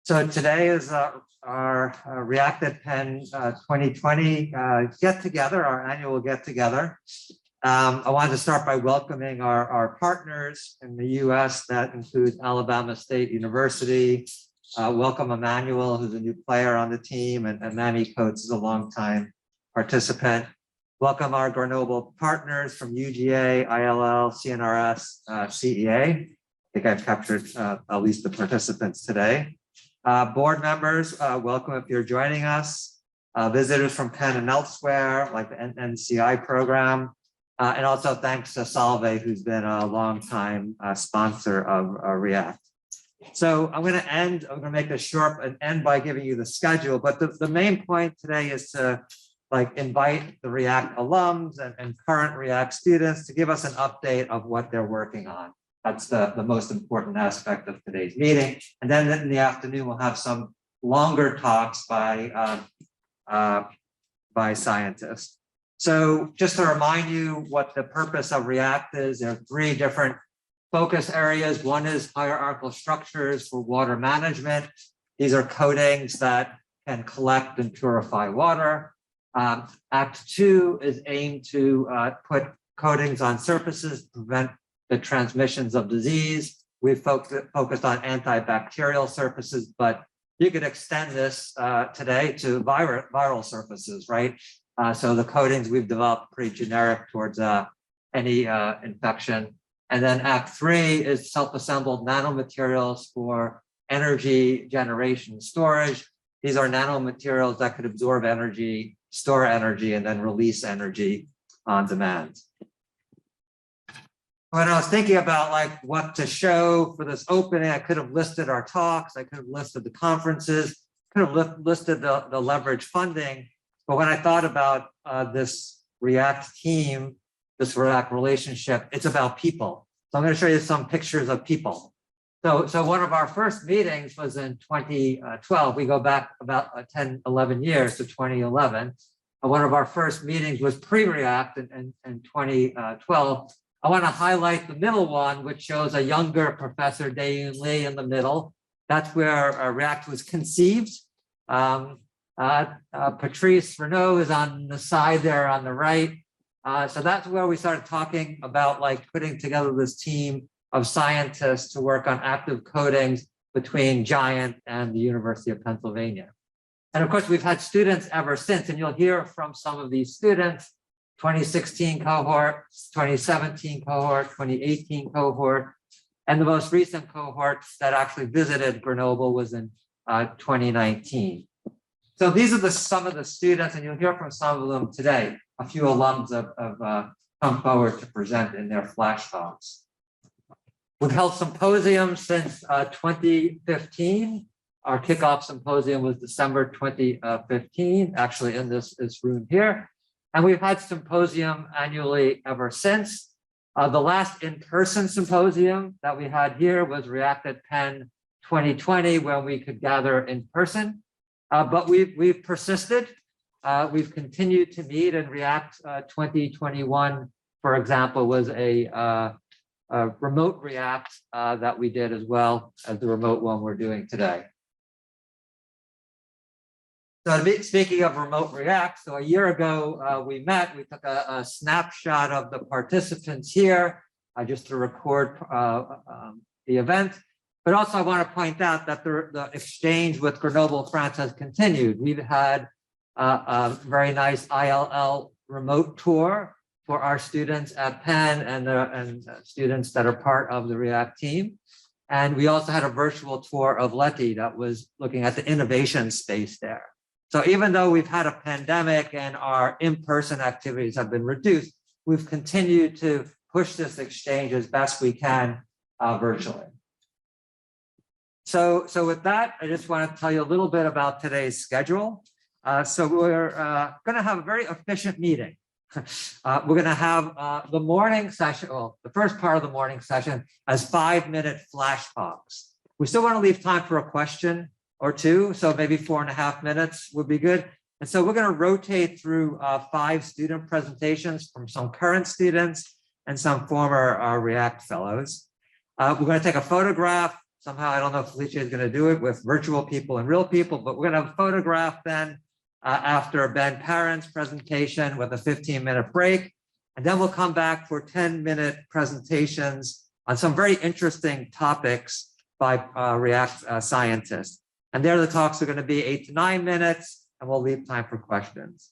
So today is our React at Penn 2020 get together, our annual get together. I wanted to start by welcoming our partners in the US. That includes Alabama State University. Welcome Emmanuel, who's a new player on the team, and Manny Coates is a longtime participant. Welcome our Grenoble partners from UGA, ILL, CNRS, CEA. I think I've captured at least the participants today. Board members, welcome if you're joining us. Visitors from Penn and elsewhere, like the NCI program. And also thanks to Salve, who's been a longtime sponsor of React. So I'm going to make this short and end by giving you the schedule. But the main point today is to invite the React alums and current React students to give us an update of what they're working on. That's the most important aspect of today's meeting. And then in the afternoon, we'll have some longer talks by scientists. So just to remind you what the purpose of React is, there are three different focus areas. One is hierarchical structures for water management. These are coatings that can collect and purify water. Act 2 is aimed to put coatings on surfaces to prevent the transmissions of disease. We've focused on antibacterial surfaces, but you could extend this today to viral surfaces, right? So the coatings we've developed pretty generic towards any infection. And then Act 3 is self-assembled nanomaterials for energy generation storage. These are nanomaterials that could absorb energy, store energy, and then release energy on demand. When I was thinking about what to show for this opening, I could have listed our talks, I could have listed the conferences, could have listed the leverage funding. But when I thought about this React team, this React relationship, it's about people. So I'm going to show you some pictures of people. So one of our first meetings was in 2012. We go back about 10, 11 years to 2011. One of our first meetings was pre-React in 2012. I want to highlight the middle one, which shows a younger Professor Dae-Yoon Lee in the middle. That's where React was conceived. Patrice Renaud is on the side there on the right. So that's where we started talking about putting together this team of scientists to work on active coatings between Giant and the University of Pennsylvania. And of course, we've had students ever since, and you'll hear from some of these students. 2016 cohort, 2017 cohort, 2018 cohort, and the most recent cohort that actually visited Grenoble was in 2019. So these are some of the students, and you'll hear from some of them today. A few alums have come forward to present in their flash talks. We've held symposiums since 2015. Our kickoff symposium was December 2015, actually in this room here. And we've had symposium annually ever since. The last in-person symposium that we had here was React at Penn 2020, when we could gather in person. But we've persisted. We've continued to meet, and React 2021, for example, was a remote React that we did as well as the remote one we're doing today. So speaking of remote React, so a year ago we met, we took a snapshot of the participants here just to record the event. But also I want to point out that the exchange with Grenoble, France has continued. We've had a very nice ILL remote tour for our students at Penn and students that are part of the React team. And we also had a virtual tour of Leti that was looking at the innovation space there. So even though we've had a pandemic and our in-person activities have been reduced, we've continued to push this exchange as best we can virtually. So with that, I just want to tell you a little bit about today's schedule. So we're going to have a very efficient meeting. We're going to have the morning session, well, the first part of the morning session as 5-minute flash talks. We still want to leave time for a question or two, so maybe 4.5 minutes would be good. And so we're going to rotate through 5 student presentations from some current students and some former React fellows. We're going to take a photograph Somehow, I don't know if Felicia is going to do it with virtual people and real people, but we're going to have a photograph then after Ben Parent's presentation with a 15-minute break. And then we'll come back for 10-minute presentations on some very interesting topics by React scientists. And there the talks are going to be 8 to 9 minutes, and we'll leave time for questions.